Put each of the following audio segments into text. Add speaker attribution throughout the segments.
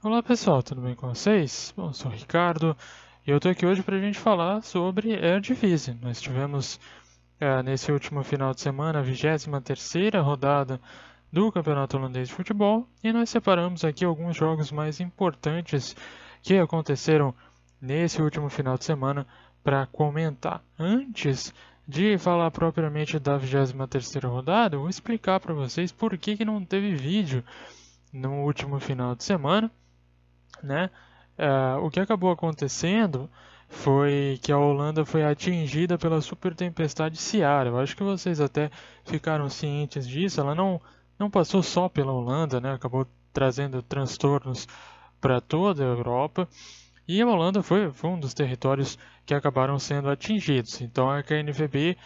Speaker 1: Olá pessoal, tudo bem com vocês? Bom, eu sou o Ricardo e eu estou aqui hoje para a gente falar sobre Eredivisie. Nós tivemos nesse último final de semana a 23ª rodada do Campeonato Holandês de Futebol e nós separamos aqui alguns jogos mais importantes que aconteceram nesse último final de semana para comentar. Antes de falar propriamente da 23ª rodada, eu vou explicar para vocês por que não teve vídeo no último final de semana, né? O que acabou acontecendo foi que a Holanda foi atingida pela super tempestade Ciara. Eu acho que vocês até ficaram cientes disso. Ela não passou só pela Holanda, né? Acabou trazendo transtornos para toda a Europa. E a Holanda foi um dos territórios que acabaram sendo atingidos. Então a KNVB,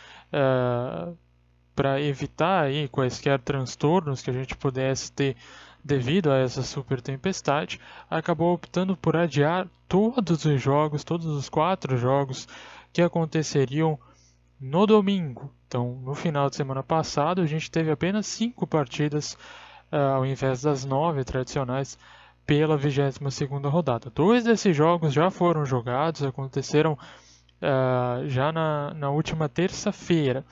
Speaker 1: para evitar aí quaisquer transtornos que a gente pudesse ter devido a essa super tempestade, acabou optando por adiar todos os jogos, todos os 4 jogos que aconteceriam no domingo. Então, no final de semana passado, a gente teve apenas 5 partidas ao invés das 9 tradicionais pela 22ª rodada. 2 desses jogos já foram jogados, aconteceram já na última terça-feira.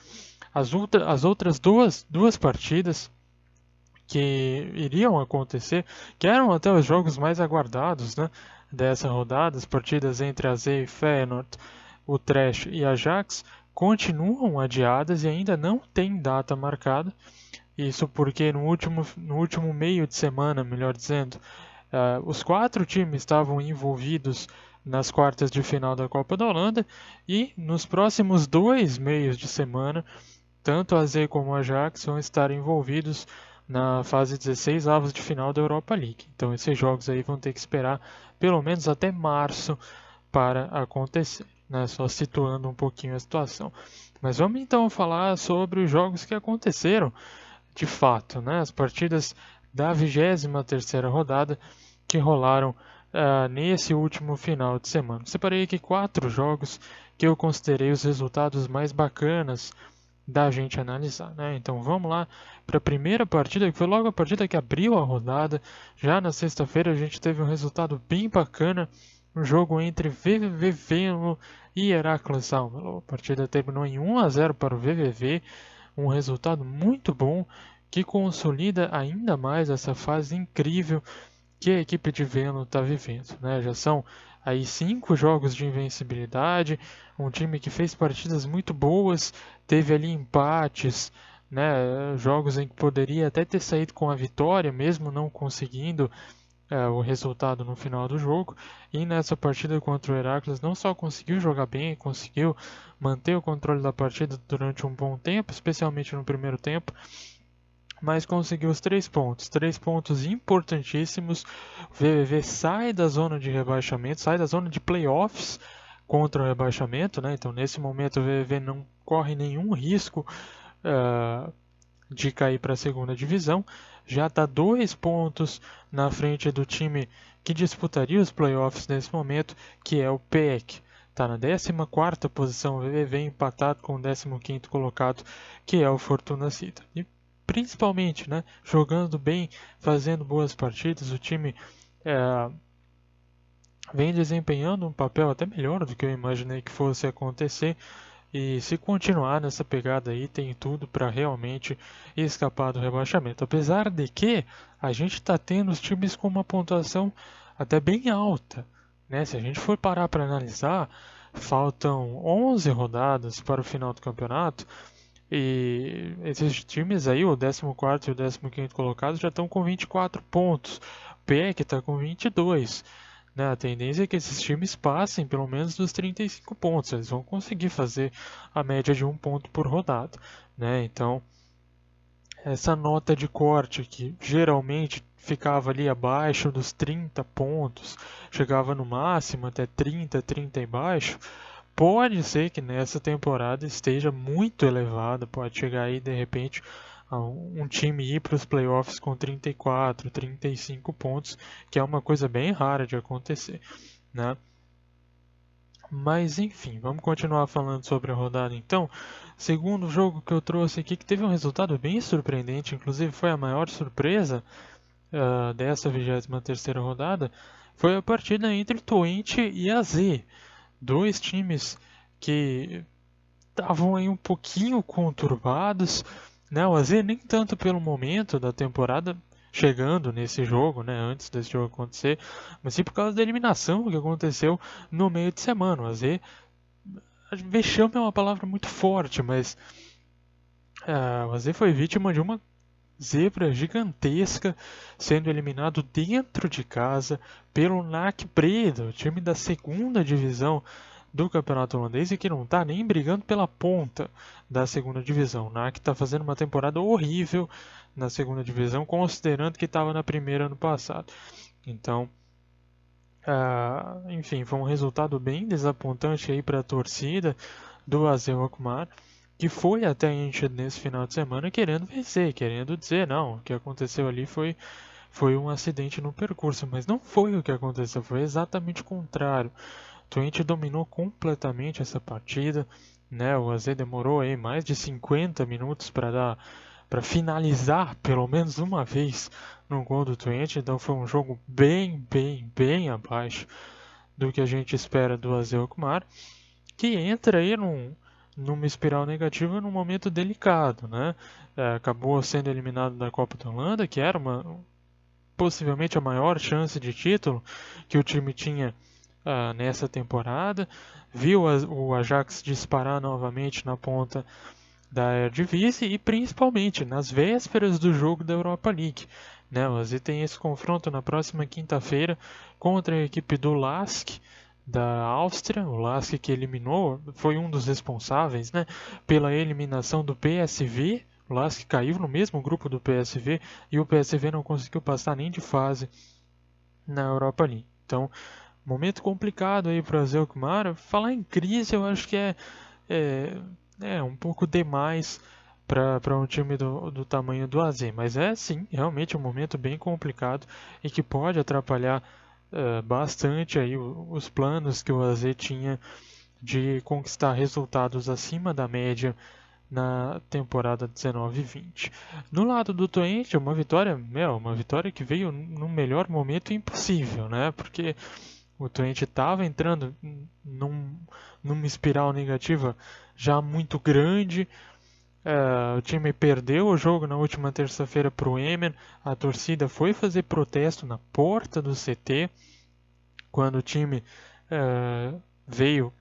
Speaker 1: As outras duas partidas que iriam acontecer, que eram até os jogos mais aguardados, né, dessa rodada, as partidas entre AZ e Feyenoord, Utrecht e Ajax, continuam adiadas e ainda não tem data marcada. Isso porque no último meio de semana, melhor dizendo, os 4 times estavam envolvidos nas quartas de final da Copa da Holanda e nos próximos 2 meios de semana tanto a Z como a Ajax vão estar envolvidos na fase 16 avos de final da Europa League. Então esses jogos aí vão ter que esperar pelo menos até março para acontecer, né? Só situando um pouquinho a situação. Mas vamos então falar sobre os jogos que aconteceram de fato, né? As partidas da 23ª rodada que rolaram nesse último final de semana. Separei aqui 4 jogos que eu considerei os resultados mais bacanas da gente analisar, né? Então vamos lá para a primeira partida, que foi logo a partida que abriu a rodada. Já na sexta-feira a gente teve um resultado bem bacana, um jogo entre VVV Venlo e Heracles Almelo. A partida terminou em 1-0 para o VVV, um resultado muito bom que consolida ainda mais essa fase incrível que a equipe de Venlo está vivendo, né? Já são aí 5 jogos de invencibilidade, um time que fez partidas muito boas, teve ali empates, né? Jogos em que poderia até ter saído com a vitória, mesmo não conseguindo o resultado no final do jogo. E nessa partida contra o Heracles não só conseguiu jogar bem, conseguiu manter o controle da partida durante um bom tempo, especialmente no primeiro tempo, mas conseguiu os 3 pontos importantíssimos. O VVV sai da zona de rebaixamento, sai da zona de playoffs contra o rebaixamento, né? Então nesse momento o VVV não corre nenhum risco de cair para a segunda divisão. Já está 2 pontos na frente do time que disputaria os playoffs nesse momento, que é o PEC. Está na 14ª posição, o VVV empatado com o 15º colocado, que é o Fortuna Sittard. E principalmente, né, jogando bem, fazendo boas partidas, o time vem desempenhando um papel até melhor do que eu imaginei que fosse acontecer. E se continuar nessa pegada aí, tem tudo para realmente escapar do rebaixamento. Apesar de que a gente está tendo os times com uma pontuação até bem alta, né? Se a gente for parar para analisar, faltam 11 rodadas para o final do campeonato. E esses times aí, o 14º e o 15º colocado, já estão com 24 pontos. O PEC está com 22. Né? A tendência é que esses times passem pelo menos dos 35 pontos. Eles vão conseguir fazer a média de 1 ponto por rodada. Né? Então, essa nota de corte que geralmente ficava ali abaixo dos 30 pontos, chegava no máximo até 30, 30 e baixo, pode ser que nessa temporada esteja muito elevada, pode chegar aí de repente a um time ir para os playoffs com 34, 35 pontos, que é uma coisa bem rara de acontecer, né? Mas enfim, vamos continuar falando sobre a rodada então. Segundo jogo que eu trouxe aqui, que teve um resultado bem surpreendente, inclusive foi a maior surpresa dessa 23ª rodada foi a partida entre Twente e AZ, dois times que estavam aí um pouquinho conturbados, né? O AZ nem tanto pelo momento da temporada chegando nesse jogo, né, antes desse jogo acontecer, mas sim por causa da eliminação que aconteceu no meio de semana. O AZ, vexame é uma palavra muito forte, mas o AZ foi vítima de uma zebra gigantesca, sendo eliminado dentro de casa pelo NAC Breda, o time da segunda divisão do campeonato holandês e que não está nem brigando pela ponta da segunda divisão. O NAC está fazendo uma temporada horrível na segunda divisão, considerando que estava na primeira ano passado. Então, enfim, foi um resultado bem desapontante aí para a torcida do AZ Alkmaar, que foi até a gente nesse final de semana querendo vencer, querendo dizer, não, o que aconteceu ali foi um acidente no percurso, mas não foi o que aconteceu, foi exatamente o contrário. O Twente dominou completamente essa partida, né? O AZ demorou aí mais de 50 minutos para finalizar pelo menos uma vez no gol do Twente, então foi um jogo bem abaixo do que a gente espera do AZ Alkmaar, que entra aí numa espiral negativa num momento delicado, né? Acabou sendo eliminado da Copa da Holanda, que era possivelmente a maior chance de título que o time tinha nessa temporada. Viu o Ajax disparar novamente na ponta da Eredivisie e principalmente nas vésperas do jogo da Europa League. Né? O AZ tem esse confronto na próxima quinta-feira contra a equipe do LASK da Áustria. O LASK que eliminou, foi um dos responsáveis, né, pela eliminação do PSV. O LASK caiu no mesmo grupo do PSV e o PSV não conseguiu passar nem de fase na Europa League. Então, momento complicado aí para o AZ Alkmaar. Falar em crise, eu acho que é um pouco demais para um time do tamanho do AZ, mas é sim, realmente um momento bem complicado e que pode atrapalhar bastante aí os planos que o AZ tinha de conquistar resultados acima da média na temporada 19/20. No lado do Twente, uma vitória que veio no melhor momento impossível, né? Porque o Twente estava entrando numa espiral negativa já muito grande. O time perdeu o jogo na última terça-feira para o Emmen. A torcida foi fazer protesto na porta do CT quando o time veio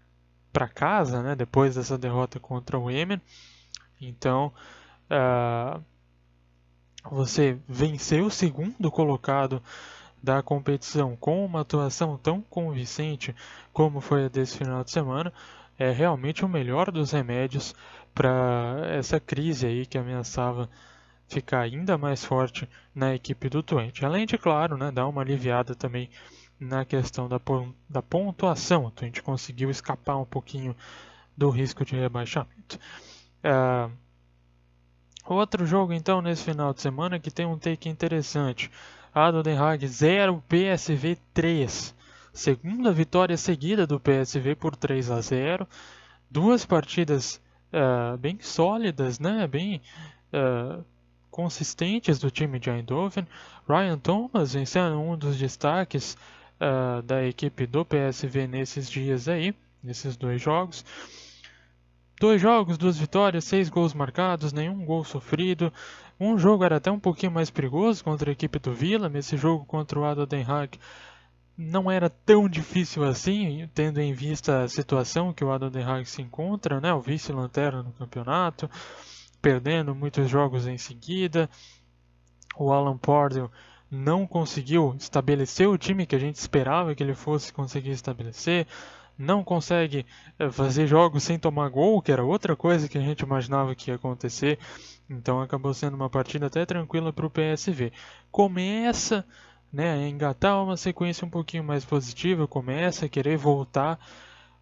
Speaker 1: para casa, né, depois dessa derrota contra o Emmen. Então, você venceu o segundo colocado da competição com uma atuação tão convincente como foi a desse final de semana, é realmente o melhor dos remédios para essa crise aí que ameaçava ficar ainda mais forte na equipe do Twente. Além de, claro, né, dar uma aliviada também na questão da pontuação. O Twente conseguiu escapar um pouquinho do risco de rebaixamento. Outro jogo então nesse final de semana que tem um take interessante. ADO Den Haag 0, PSV 3. Segunda vitória seguida do PSV por 3-0. Duas partidas bem sólidas, né? Bem consistentes do time de Eindhoven. Ryan Thomas vencendo um dos destaques da equipe do PSV nesses dias aí, nesses dois jogos. 2 jogos, 2 vitórias, 6 gols marcados, nenhum gol sofrido. Um jogo era até um pouquinho mais perigoso contra a equipe do Villa. Nesse jogo contra o ADO Den Haag não era tão difícil assim, tendo em vista a situação que o ADO Den Haag se encontra, né? O vice-lanterna no campeonato, perdendo muitos jogos em seguida. O Alan Pardew não conseguiu estabelecer o time que a gente esperava que ele fosse conseguir estabelecer. Não consegue fazer jogos sem tomar gol, que era outra coisa que a gente imaginava que ia acontecer. Então acabou sendo uma partida até tranquila para o PSV. Começa, né, a engatar uma sequência um pouquinho mais positiva, começa a querer voltar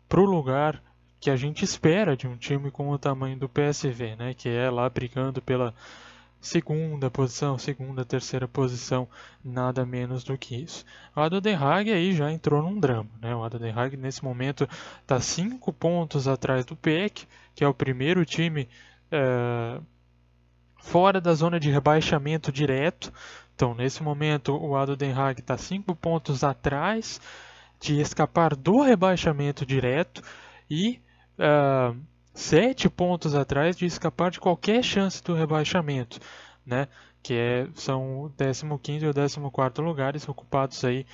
Speaker 1: para o lugar que a gente espera de um time com o tamanho do PSV, né, que é lá brigando pela segunda posição, segunda, terceira posição, nada menos do que isso. O ADO Den Haag aí já entrou num drama, né? O ADO Den Haag nesse momento está 5 pontos atrás do PEC, que é o primeiro time fora da zona de rebaixamento direto, Então, nesse momento, o ADO Den Haag está 5 pontos atrás de escapar do rebaixamento direto e 7 pontos atrás de escapar de qualquer chance do rebaixamento, né? São o 15º e o 14º lugares ocupados aí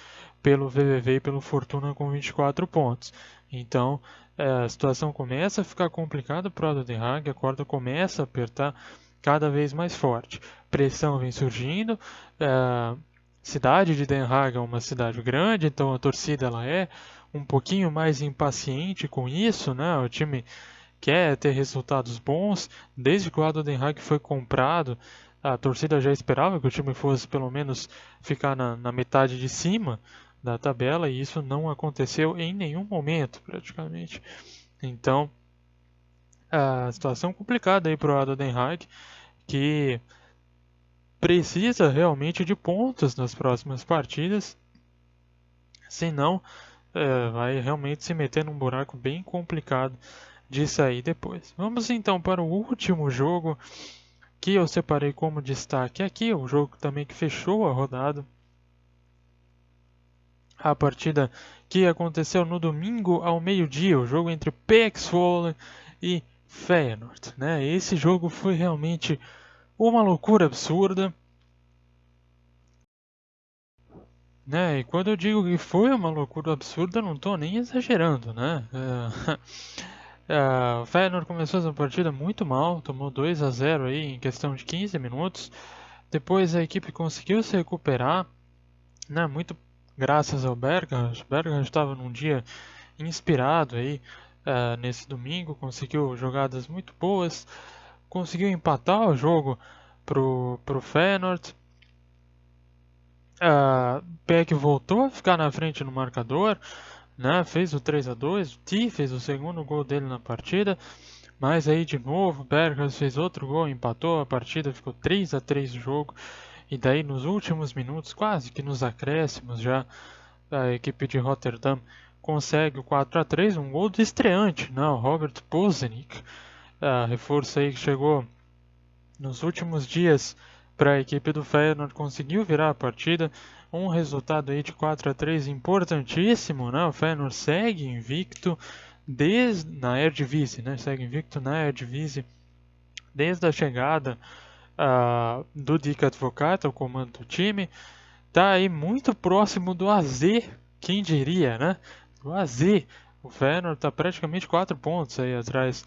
Speaker 1: pelo VVV e pelo Fortuna com 24 pontos. Então, a situação começa a ficar complicada para o ADO Den Haag, a corda começa a apertar cada vez mais forte. Pressão vem surgindo, cidade de Den Haag é uma cidade grande, então a torcida ela é um pouquinho mais impaciente com isso, né? O time quer ter resultados bons. Desde que o ADO Den Haag foi comprado, a torcida já esperava que o time fosse pelo menos ficar na metade de cima da tabela, e isso não aconteceu em nenhum momento, praticamente. Então, a situação complicada aí para o ADO Den Haag, que precisa realmente de pontos nas próximas partidas, senão vai realmente se meter num buraco bem complicado de sair depois. Vamos então para o último jogo que eu separei como destaque aqui, o jogo também que fechou a rodada. A partida que aconteceu no domingo ao meio-dia, o jogo entre PEC Zwolle e Feyenoord, né? Esse jogo foi realmente uma loucura absurda, né? E quando eu digo que foi uma loucura absurda, eu não estou nem exagerando, né? O Feyenoord começou essa partida muito mal, tomou 2-0 aí em questão de 15 minutos. Depois a equipe conseguiu se recuperar, né? Muito graças ao Berghuis. O Berghuis estava num dia inspirado aí nesse domingo, conseguiu jogadas muito boas, conseguiu empatar o jogo pro Feyenoord. PEC voltou a ficar na frente no marcador, né? Fez o 3-2, o Ti fez o segundo gol dele na partida, mas aí de novo o Berghuis fez outro gol, empatou a partida, ficou 3-3 o jogo. E daí nos últimos minutos, quase que nos acréscimos já, a equipe de Rotterdam consegue o 4-3, um gol do estreante, né? O Robert Bozenic, reforço aí que chegou nos últimos dias para a equipe do Feyenoord, conseguiu virar a partida, um resultado aí de 4-3 importantíssimo, né? O Feyenoord segue invicto na Eredivisie, né? Segue invicto na Eredivisie desde a chegada do Dick Advocaat ao comando do time. Tá aí muito próximo do AZ, quem diria, né? Do AZ. O Feyenoord tá praticamente 4 pontos aí atrás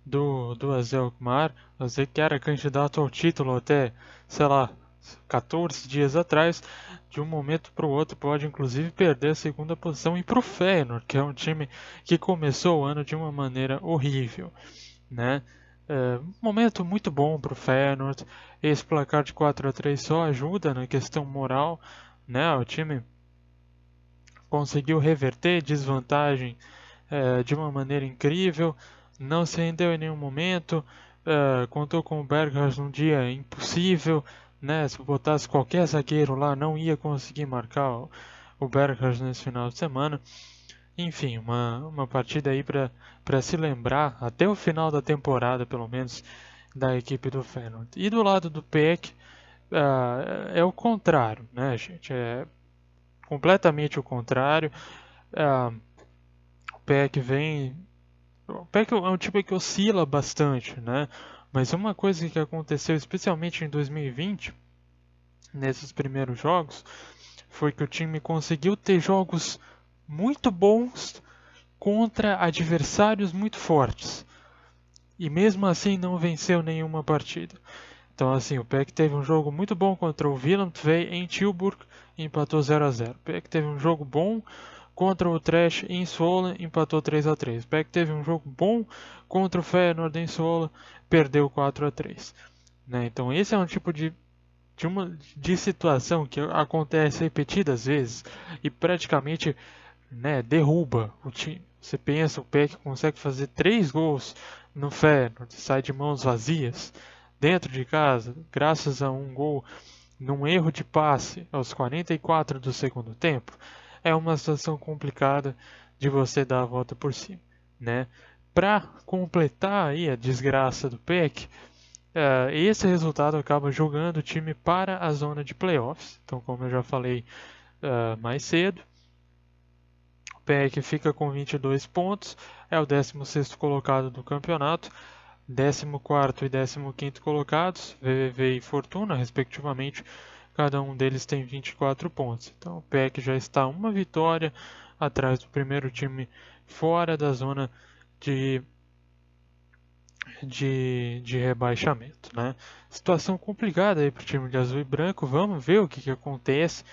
Speaker 1: do AZ Alkmaar. O AZ que era candidato ao título até, sei lá, 14 dias atrás. De um momento para o outro pode inclusive perder a segunda posição e para o Feyenoord, que é um time que começou o ano de uma maneira horrível, né? Um momento muito bom para o Feyenoord. Esse placar de 4-3 só ajuda na questão moral, né? O time conseguiu reverter desvantagem de uma maneira incrível, não se rendeu em nenhum momento, contou com o Berghuis num dia impossível, né? Se botasse qualquer zagueiro lá, não ia conseguir marcar o Berghuis nesse final de semana. Enfim, uma partida aí para se lembrar até o final da temporada, pelo menos, da equipe do Feyenoord. E do lado do PEC, é o contrário, né, gente? É completamente o contrário. O PEC vem... O PEC é um time que oscila bastante, né? Mas uma coisa que aconteceu, especialmente em 2020, nesses primeiros jogos, foi que o time conseguiu ter jogos muito bons contra adversários muito fortes. E mesmo assim não venceu nenhuma partida. Então assim, o PEC teve um jogo muito bom contra o Willem II em Tilburg e empatou 0-0. O PEC teve um jogo bom contra o Trash em Zwolle, empatou 3-3. O PEC teve um jogo bom contra o Feyenoord em Zwolle, perdeu 4-3. Né? Então esse é um tipo de situação que acontece repetidas vezes e praticamente, né, derruba o time. Você pensa, o PEC consegue fazer 3 gols no Feyenoord, sai de mãos vazias, dentro de casa, graças a um gol num erro de passe aos 44 do segundo tempo. É uma situação complicada de você dar a volta por cima, né? Para completar aí a desgraça do PEC, esse resultado acaba jogando o time para a zona de playoffs. Então, como eu já falei mais cedo, o PEC fica com 22 pontos, é o 16º colocado do campeonato, 14º e 15º colocados, VVV e Fortuna, respectivamente, cada um deles tem 24 pontos. Então o PEC já está uma vitória atrás do primeiro time fora da zona de rebaixamento, né? Situação complicada aí para o time de azul e branco, vamos ver o que acontece,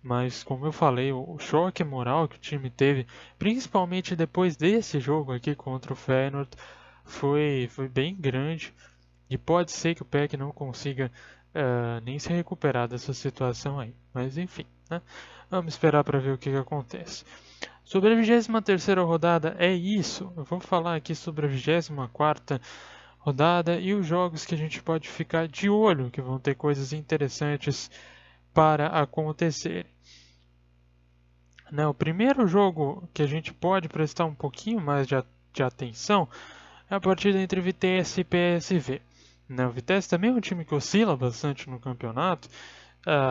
Speaker 1: mas como eu falei, o choque moral que o time teve, principalmente depois desse jogo aqui contra o Feyenoord, foi bem grande, e pode ser que o PEC não consiga nem se recuperar dessa situação aí, mas enfim, né? Vamos esperar para ver o que acontece. Sobre a 23ª rodada é isso, eu vou falar aqui sobre a 24ª rodada e os jogos que a gente pode ficar de olho, que vão ter coisas interessantes para acontecer. Né, o primeiro jogo que a gente pode prestar um pouquinho mais de atenção é a partida entre Vitesse e PSV. Né, o Vitesse também é um time que oscila bastante no campeonato,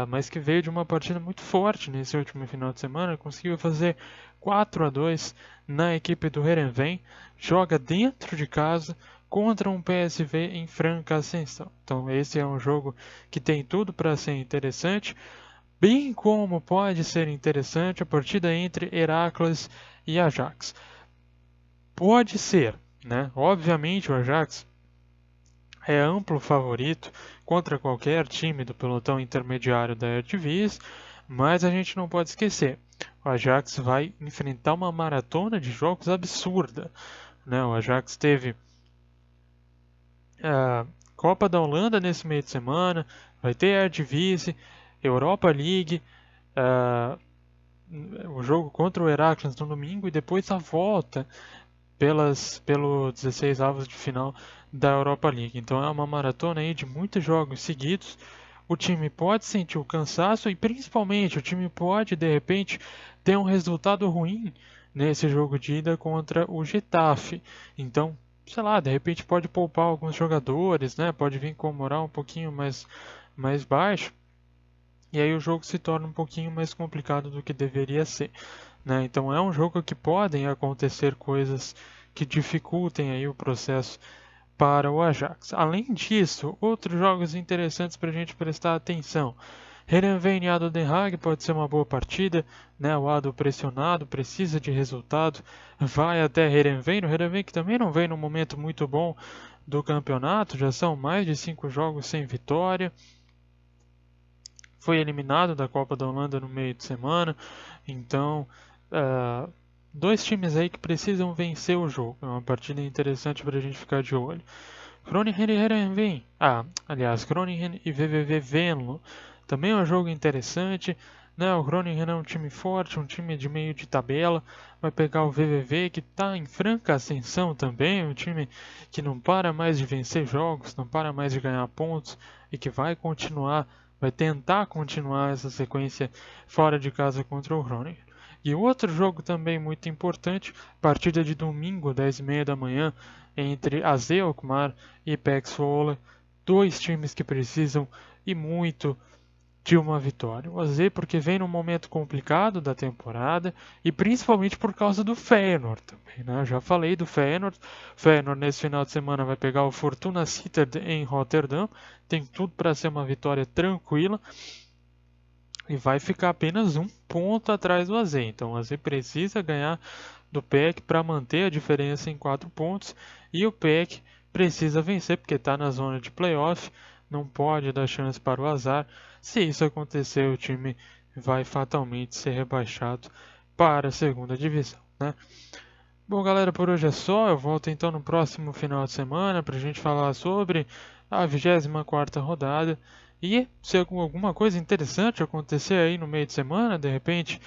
Speaker 1: mas que veio de uma partida muito forte nesse último final de semana, conseguiu fazer 4-2 na equipe do Heerenveen, joga dentro de casa contra um PSV em franca ascensão. Então esse é um jogo que tem tudo para ser interessante, bem como pode ser interessante a partida entre Heracles e Ajax. Pode ser, né? Obviamente o Ajax é amplo favorito contra qualquer time do pelotão intermediário da Eredivisie, mas a gente não pode esquecer, o Ajax vai enfrentar uma maratona de jogos absurda. Né? O Ajax teve a Copa da Holanda nesse meio de semana, vai ter a Eredivisie, Europa League, o jogo contra o Heracles no domingo e depois a volta pelo 16 avos de final da Europa League. Então é uma maratona aí de muitos jogos seguidos. O time pode sentir o cansaço e principalmente o time pode de repente ter um resultado ruim nesse jogo de ida contra o Getafe. Então, sei lá, de repente pode poupar alguns jogadores, né? Pode vir com moral um pouquinho mais baixo. E aí o jogo se torna um pouquinho mais complicado do que deveria ser. Né? Então é um jogo que podem acontecer coisas que dificultem aí o processo para o Ajax. Além disso, outros jogos interessantes para a gente prestar atenção. Heerenveen e ADO Den Haag pode ser uma boa partida, né? O ADO pressionado, precisa de resultado, vai até Heerenveen. O Heerenveen que também não vem num momento muito bom do campeonato, já são mais de 5 jogos sem vitória. Foi eliminado da Copa da Holanda no meio de semana, então dois times aí que precisam vencer o jogo. É uma partida interessante para a gente ficar de olho. Groningen e Heerenveen. Groningen e VVV Venlo. Também é um jogo interessante. Né? O Groningen é um time forte, um time de meio de tabela. Vai pegar o VVV que está em franca ascensão também. Um time que não para mais de vencer jogos, não para mais de ganhar pontos e que vai tentar continuar essa sequência fora de casa contra o Groningen. E outro jogo também muito importante, partida de domingo, 10h30 da manhã, entre AZ Alkmaar e PEC Zwolle, dois times que precisam e muito de uma vitória. O AZ porque vem num momento complicado da temporada e principalmente por causa do Feyenoord também, né? Eu já falei do Feyenoord. O Feyenoord nesse final de semana vai pegar o Fortuna Sittard em Rotterdam. Tem tudo para ser uma vitória tranquila e vai ficar apenas um ponto atrás do AZ. Então o AZ precisa ganhar do PEC para manter a diferença em 4 pontos e o PEC precisa vencer porque está na zona de playoff, não pode dar chance para o azar. Se isso acontecer, o time vai fatalmente ser rebaixado para a segunda divisão, né? Bom, galera, por hoje é só. Eu volto então no próximo final de semana para a gente falar sobre a 24ª rodada. E se alguma coisa interessante acontecer aí no meio de semana, de repente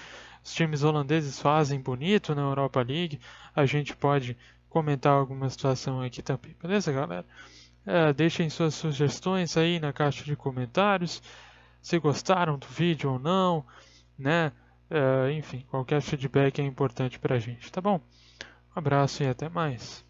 Speaker 1: os times holandeses fazem bonito na Europa League, a gente pode comentar alguma situação aqui também. Beleza, galera? Deixem suas sugestões aí na caixa de comentários, se gostaram do vídeo ou não, né? Enfim, qualquer feedback é importante pra gente, tá bom? Um abraço e até mais.